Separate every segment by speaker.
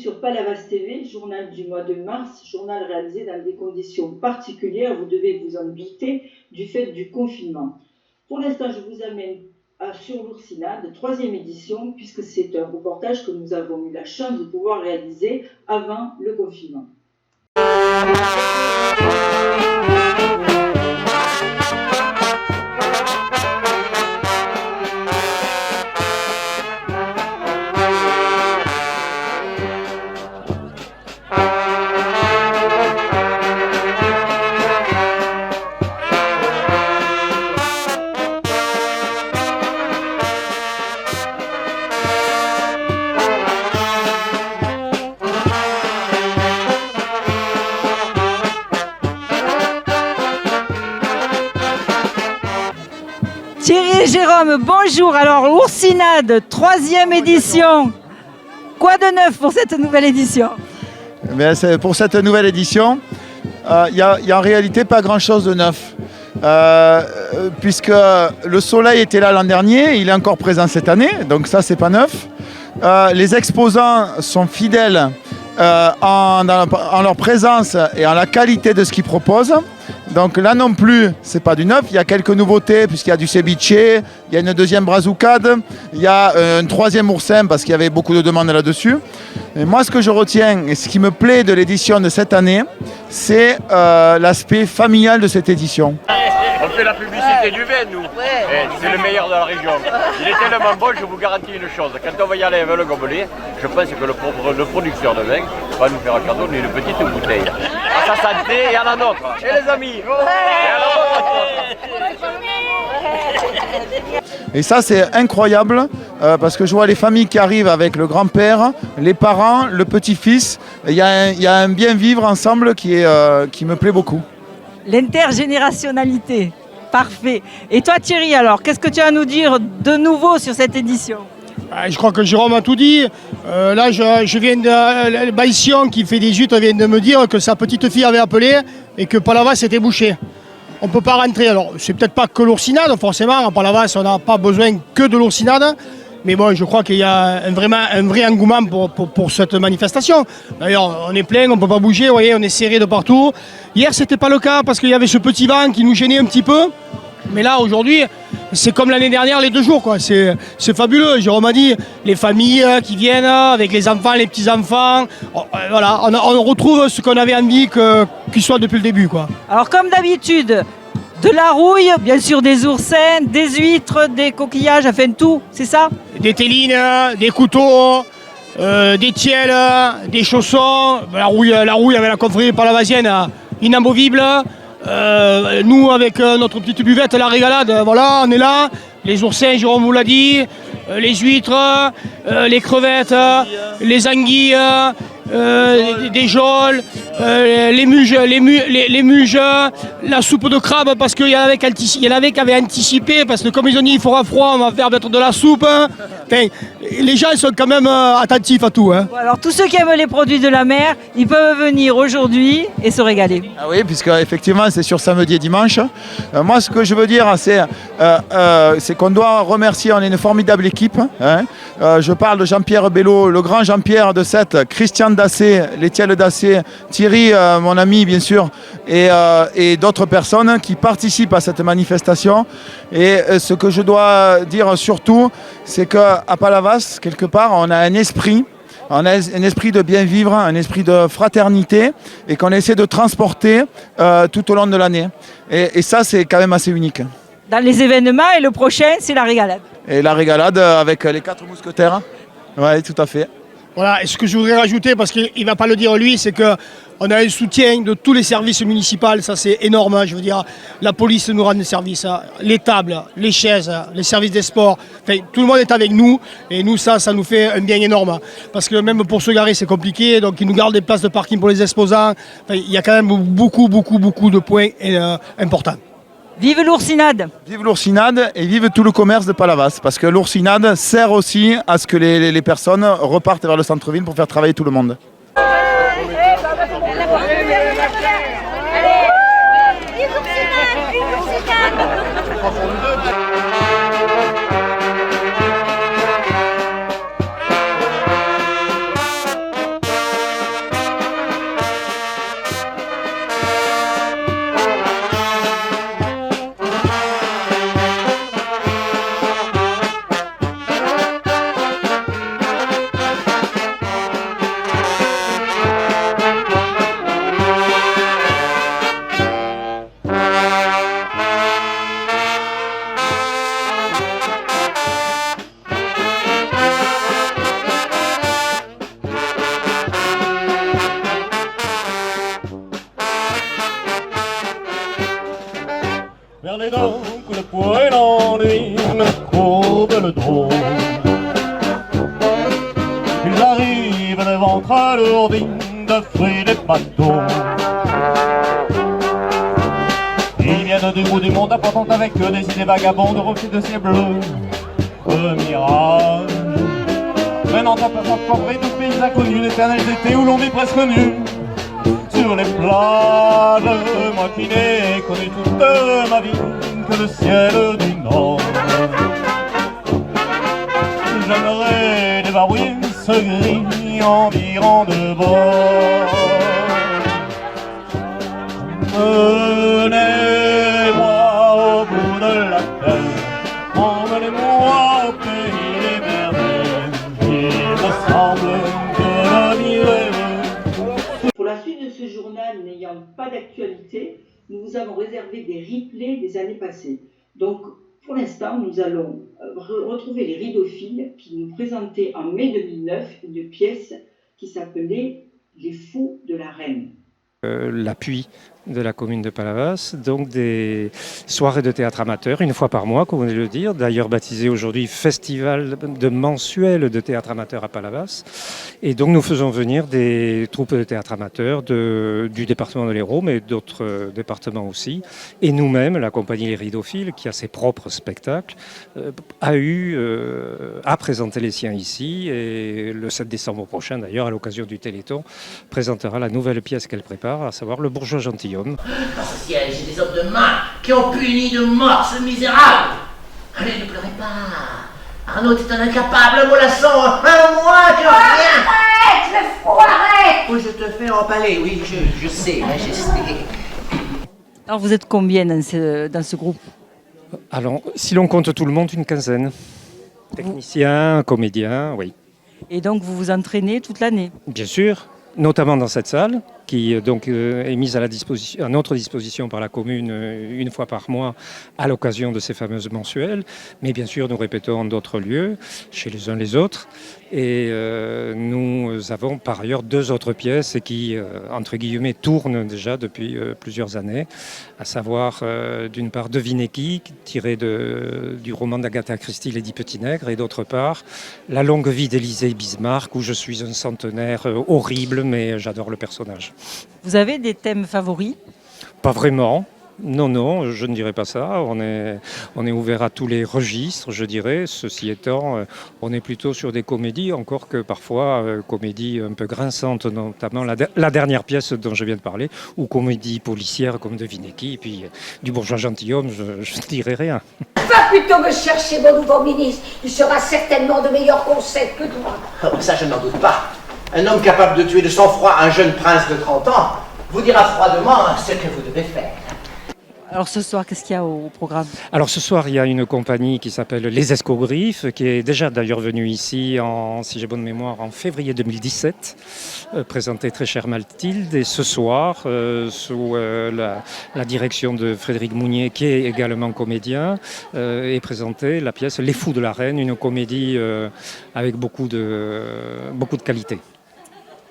Speaker 1: sur Palavas TV, journal du mois de mars, journal réalisé dans des conditions particulières, vous devez vous en douter, du fait du confinement. Pour l'instant, je vous amène sur l'Oursinade, 3e édition, puisque c'est un reportage que nous avons eu la chance de pouvoir réaliser avant le confinement.
Speaker 2: Thierry et Jérôme, bonjour. Alors, l'Oursinade, 3e édition. Quoi de neuf pour cette nouvelle édition?
Speaker 3: Pour cette nouvelle édition, il y a en réalité pas grand-chose de neuf. Puisque le soleil était là l'an dernier, il est encore présent cette année, donc ça, c'est pas neuf. Les exposants sont fidèles en leur présence et en la qualité de ce qu'ils proposent. Donc là non plus, c'est pas du neuf. Il y a quelques nouveautés puisqu'il y a du ceviche, il y a une 2e brazucade, il y a un 3e oursin parce qu'il y avait beaucoup de demandes là-dessus. Et moi, ce que je retiens et ce qui me plaît de l'édition de cette année, c'est l'aspect familial de cette édition.
Speaker 4: On fait la publicité du vin, nous. C'est le meilleur de la région. Il est tellement bon, je vous garantis une chose. Quand on va y aller avec le gobelet, je pense que le producteur de vin va nous faire un cadeau d'une petite bouteille. À sa santé et à la nôtre. Et les amis.
Speaker 3: Et ça, c'est incroyable parce que je vois les familles qui arrivent avec le grand-père, les parents, le petit-fils. Il y a un bien vivre ensemble qui me plaît beaucoup.
Speaker 2: L'intergénérationnalité, parfait. Et toi Thierry, alors, qu'est-ce que tu as à nous dire de nouveau sur cette édition?
Speaker 5: Je crois que Jérôme a tout dit. Là, je viens de... Baïsion, qui fait des huîtres, vient de me dire que sa petite fille avait appelé et que Palavas était bouché. On ne peut pas rentrer. Alors, c'est peut-être pas que l'oursinade, forcément. À Palavas, on n'a pas besoin que de l'oursinade. Mais bon, je crois qu'il y a vraiment un vrai engouement pour cette manifestation. D'ailleurs, on est plein, on ne peut pas bouger, vous voyez, on est serré de partout. Hier, ce n'était pas le cas parce qu'il y avait ce petit vent qui nous gênait un petit peu. Mais là, aujourd'hui, c'est comme l'année dernière, les 2 jours, quoi. C'est fabuleux. Jérôme a dit, les familles qui viennent avec les enfants, les petits-enfants. Voilà, on retrouve ce qu'on avait envie qu'il soit depuis le début, quoi.
Speaker 2: Alors, comme d'habitude, de la rouille, bien sûr des oursins, des huîtres, des coquillages, enfin tout, c'est ça?
Speaker 5: Des télines, des couteaux, des tiels, des chaussons. La rouille avec la confrérie palavasienne, inamovible. Nous, avec notre petite buvette, la régalade, voilà, on est là. Les oursins, Jérôme vous l'a dit, les huîtres, les crevettes, les anguilles, des geôles, les muges, la soupe de crabe, parce qu'il y en avait qui avaient anticipé, parce que comme ils ont dit il fera froid, on va faire peut-être de la soupe. Enfin, les gens sont quand même attentifs à tout. Hein.
Speaker 2: Alors tous ceux qui aiment les produits de la mer, ils peuvent venir aujourd'hui et se régaler.
Speaker 3: Ah oui, puisque effectivement c'est sur samedi et dimanche. Moi, ce que je veux dire, c'est qu'on doit remercier, on est une formidable équipe. Hein. Je parle de Jean-Pierre Bello, le grand Jean-Pierre de Sète, Christian Dassé, Létiel Dassé, Thierry, mon ami bien sûr, et d'autres personnes qui participent à cette manifestation. Et ce que je dois dire surtout, c'est qu'à Palavas, quelque part, on a un esprit de bien vivre, un esprit de fraternité et qu'on essaie de transporter tout au long de l'année. Et ça, c'est quand même assez unique.
Speaker 2: Dans les événements, et le prochain, c'est la régalade.
Speaker 3: Et la régalade avec les 4 mousquetaires. Oui, tout à fait.
Speaker 5: Voilà, et ce que je voudrais rajouter, parce qu'il ne va pas le dire lui, c'est qu'on a un soutien de tous les services municipaux, ça c'est énorme, hein, je veux dire, la police nous rend des services, hein, les tables, les chaises, les services des sports, enfin, tout le monde est avec nous, et nous ça nous fait un bien énorme, hein, parce que même pour se garer c'est compliqué, donc ils nous gardent des places de parking pour les exposants, enfin, il y a quand même beaucoup de points importants.
Speaker 2: Vive l'oursinade!
Speaker 3: Vive l'oursinade et vive tout le commerce de Palavas, parce que l'oursinade sert aussi à ce que les personnes repartent vers le centre-ville pour faire travailler tout le monde.
Speaker 6: serre les dents, coup de poing et l'ennui me courbe le dos. Ils arrivent le ventre alourdi de fruits et de bateaux. Ils viennent du bout du monde apportant avec eux des idées vagabondes, reflets de ciel bleu, de mirage. Maintenant à peu près de pays inconnus, l'éternel été où l'on vit presque nu. Sur les plages, moi qui n'ai connu toute ma vie que le ciel du Nord. J'aimerais débarbouiller ce gris environ de bord. Emmenez-moi au bout de la terre, emmenez-moi au pays des merveilles. Il me semble que la vie est...
Speaker 1: Pour la suite de ce journal n'ayant pas d'actualité, nous vous avons réservé des replays des années passées. Donc, pour l'instant, nous allons retrouver les Ridophiles qui nous présentaient en mai 2009 une pièce qui s'appelait Les Fous de la Reine.
Speaker 7: L'appui de la commune de Palavas, donc des soirées de théâtre amateur, une fois par mois, comme vous venez de le dire, d'ailleurs baptisé aujourd'hui Festival de mensuel de théâtre amateur à Palavas. Et donc nous faisons venir des troupes de théâtre amateur du département de l'Hérault, mais d'autres départements aussi. Et nous-mêmes, la compagnie Les Ridophiles, qui a ses propres spectacles, a présenté les siens ici. Et le 7 décembre prochain, d'ailleurs, à l'occasion du Téléthon, présentera la nouvelle pièce qu'elle prépare, à savoir Le Bourgeois Gentilhomme.
Speaker 8: Dans ce siège, j'ai des hommes de main qui ont puni de mort ce misérable. Allez, ne pleurez pas. Arnaud est un incapable, mollasson, moi qui n'en rien.
Speaker 9: Arrête, le fou, arrête.
Speaker 8: Oh, je te fais empaler, oui, je sais, majesté.
Speaker 2: Alors vous êtes combien dans ce groupe?
Speaker 7: Alors, si l'on compte tout le monde, une quinzaine. Techniciens, comédiens, oui.
Speaker 2: Et donc vous vous entraînez toute l'année?
Speaker 7: Bien sûr, notamment dans cette salle, qui donc est mise à notre disposition par la commune une fois par mois à l'occasion de ces fameuses mensuelles. Mais bien sûr, nous répétons d'autres lieux, chez les uns les autres. Et nous avons par ailleurs 2 autres pièces qui, entre guillemets, tournent déjà depuis plusieurs années, à savoir d'une part Devinez qui, tiré du roman d'Agatha Christie, Lady Petit-Nègre, et d'autre part La longue vie d'Élisée Bismarck, où je suis un centenaire horrible, mais j'adore le personnage.
Speaker 2: Vous avez des thèmes favoris?
Speaker 7: Pas vraiment. Non, je ne dirais pas ça. On est ouvert à tous les registres, je dirais. Ceci étant, on est plutôt sur des comédies, encore que parfois comédies un peu grinçantes, notamment la dernière pièce dont je viens de parler, ou comédies policières comme Devinez qui, et puis du Bourgeois Gentilhomme, je ne dirais rien.
Speaker 9: Va plutôt me chercher mon nouveau ministre. Il sera certainement de meilleurs conseils que toi.
Speaker 8: Oh, ça, je n'en doute pas. Un homme capable de tuer de sang-froid un jeune prince de 30 ans vous dira froidement ce que vous devez faire.
Speaker 2: Alors ce soir, qu'est-ce qu'il y a au programme?
Speaker 7: Alors ce soir, il y a une compagnie qui s'appelle Les Escogriffes, qui est déjà d'ailleurs venue ici, si j'ai bonne mémoire, en février 2017, présenter Très chère Mathilde. Et ce soir, sous la direction de Frédéric Mounier, qui est également comédien, est présentée la pièce Les Fous de la Reine, une comédie avec beaucoup de qualité.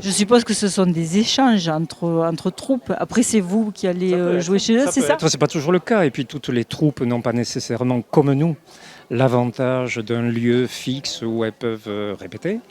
Speaker 2: Je suppose que ce sont des échanges entre troupes. Après, c'est vous qui allez jouer chez eux, c'est ça?
Speaker 7: C'est pas toujours le cas. Et puis, toutes les troupes n'ont pas nécessairement, comme nous, l'avantage d'un lieu fixe où elles peuvent répéter.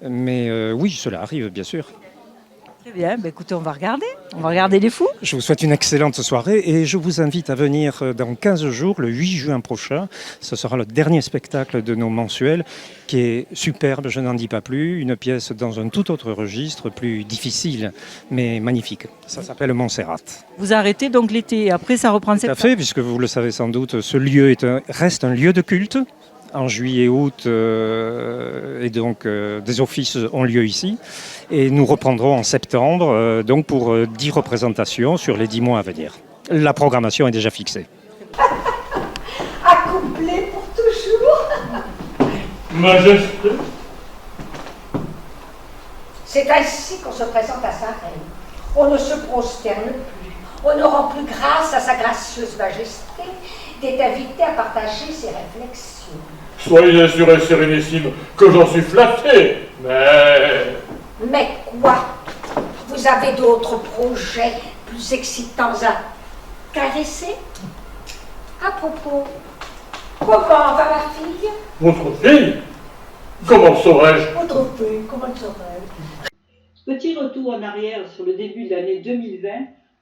Speaker 7: Mais oui, cela arrive, bien sûr.
Speaker 2: Très bien, écoutez, on va regarder Les Fous.
Speaker 7: Je vous souhaite une excellente soirée et je vous invite à venir dans 15 jours, le 8 juin prochain. Ce sera le dernier spectacle de nos mensuels qui est superbe, je n'en dis pas plus. Une pièce dans un tout autre registre, plus difficile, mais magnifique. Ça s'appelle Montserrat.
Speaker 2: Vous arrêtez donc l'été et après ça reprend septembre.
Speaker 7: Tout à fait, puisque vous le savez sans doute, ce lieu reste un lieu de culte. En juillet et août, et donc des offices ont lieu ici. Et nous reprendrons en septembre donc pour 10 représentations sur les 10 mois à venir. La programmation est déjà fixée.
Speaker 9: Accouplé pour toujours.
Speaker 6: Majesté.
Speaker 9: C'est ainsi qu'on se présente à sa reine. On ne se prosterne plus. On ne rend plus grâce à sa gracieuse majesté d'être invité à partager ses réflexions.
Speaker 6: Soyez assurés, sérénissime, que j'en suis flatté, mais...
Speaker 9: Mais quoi? Vous avez d'autres projets plus excitants à caresser? À propos, comment va ma fille?
Speaker 10: Votre fille? Comment saurais-je?
Speaker 9: Votre fille, comment le saurais-je?
Speaker 1: Petit retour en arrière sur le début de l'année 2020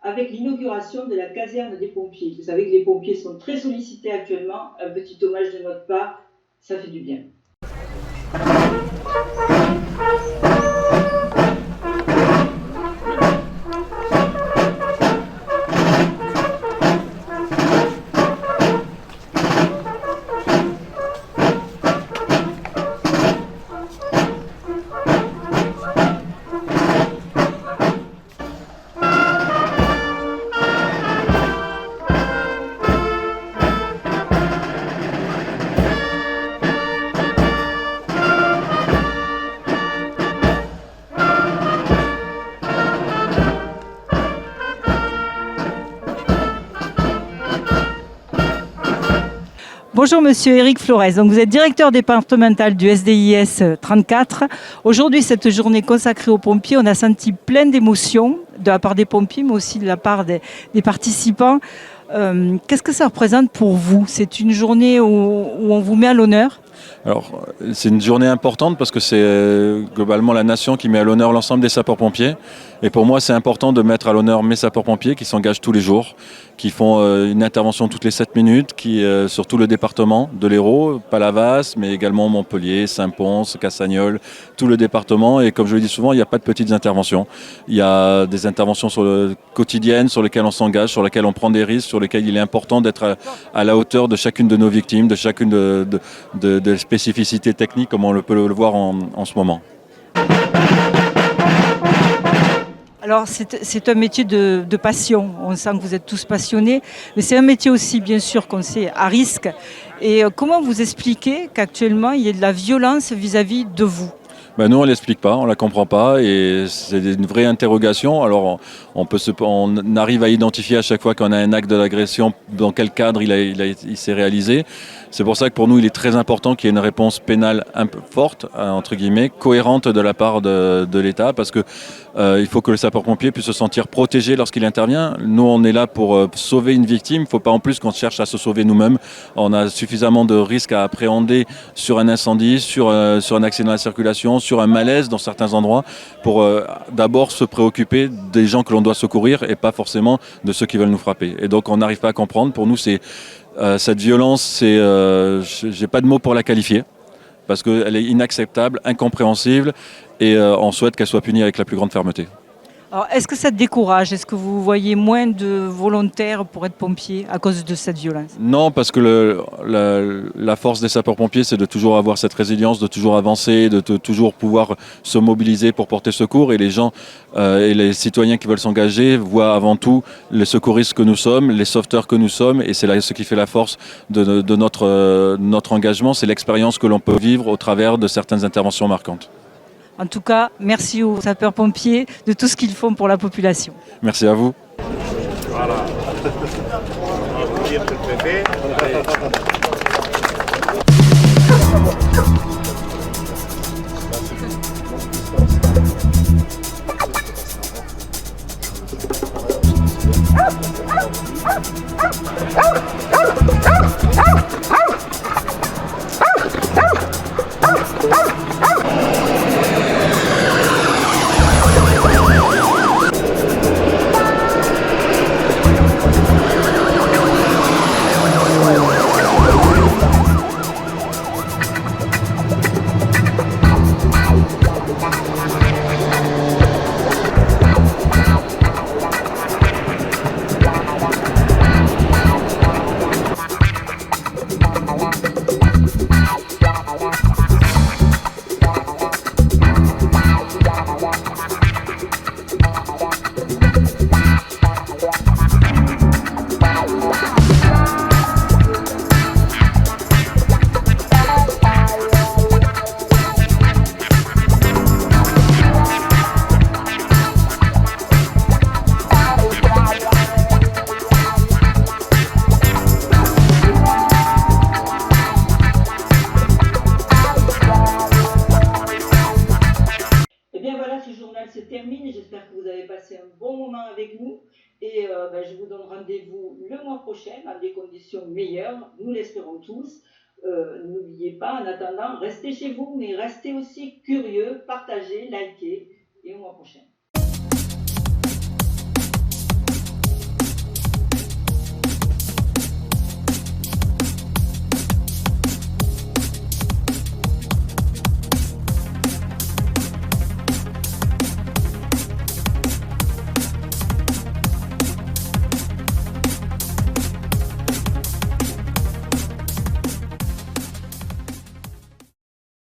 Speaker 1: avec l'inauguration de la caserne des pompiers. Vous savez que les pompiers sont très sollicités actuellement. Un petit hommage de notre part, ça fait du bien.
Speaker 2: Bonjour Monsieur Éric Flores, donc vous êtes directeur départemental du SDIS 34. Aujourd'hui, cette journée consacrée aux pompiers, on a senti plein d'émotions de la part des pompiers, mais aussi de la part des participants. Qu'est-ce que ça représente pour vous? C'est une journée où on vous met à l'honneur?
Speaker 11: Alors, c'est une journée importante parce que c'est globalement la nation qui met à l'honneur l'ensemble des sapeurs-pompiers. Et pour moi, c'est important de mettre à l'honneur mes sapeurs-pompiers qui s'engagent tous les jours, qui font une intervention toutes les 7 minutes, qui sur tout le département de l'Hérault, Palavas, mais également Montpellier, Saint-Pons, Cassagnols, tout le département. Et comme je le dis souvent, il n'y a pas de petites interventions. Il y a des interventions quotidiennes sur lesquelles on s'engage, sur lesquelles on prend des risques, sur lesquelles il est important d'être à la hauteur de chacune de nos victimes, de chacune de spécificités techniques, comme on peut le voir en ce moment.
Speaker 2: Alors c'est un métier de passion, on sent que vous êtes tous passionnés, mais c'est un métier aussi bien sûr qu'on sait à risque. Et comment vous expliquez qu'actuellement il y ait de la violence vis-à-vis de vous?
Speaker 11: Ben nous, on ne l'explique pas, on ne la comprend pas et c'est une vraie interrogation. Alors, on arrive à identifier à chaque fois qu'on a un acte de l'agression, dans quel cadre il s'est réalisé. C'est pour ça que pour nous, il est très important qu'il y ait une réponse pénale un peu forte, entre guillemets, cohérente de la part de l'État, parce que il faut que le sapeur-pompier puisse se sentir protégé lorsqu'il intervient. Nous, on est là pour sauver une victime. Il ne faut pas en plus qu'on cherche à se sauver nous-mêmes. On a suffisamment de risques à appréhender sur un incendie, sur un accident de la circulation, sur un malaise dans certains endroits, pour d'abord se préoccuper des gens que l'on doit secourir et pas forcément de ceux qui veulent nous frapper. Et donc, on n'arrive pas à comprendre. Pour nous, c'est cette violence, j'ai pas de mots pour la qualifier, parce qu'elle est inacceptable, incompréhensible, et on souhaite qu'elle soit punie avec la plus grande fermeté.
Speaker 2: Alors, est-ce que ça te décourage? Est-ce que vous voyez moins de volontaires pour être pompiers à cause de cette violence?
Speaker 11: Non, parce que la force des sapeurs-pompiers, c'est de toujours avoir cette résilience, de toujours avancer, de toujours pouvoir se mobiliser pour porter secours. Et les gens et les citoyens qui veulent s'engager voient avant tout les secouristes que nous sommes, les sauveteurs que nous sommes. Et c'est là ce qui fait la force de notre engagement, c'est l'expérience que l'on peut vivre au travers de certaines interventions marquantes.
Speaker 2: En tout cas, merci aux sapeurs-pompiers de tout ce qu'ils font pour la population.
Speaker 11: Merci à vous.
Speaker 10: Voilà.
Speaker 1: ben, je vous donne rendez-vous le mois prochain dans des conditions meilleures, nous l'espérons tous. N'oubliez pas, en attendant, restez chez vous, mais restez aussi curieux, partagez, likez, et au mois prochain.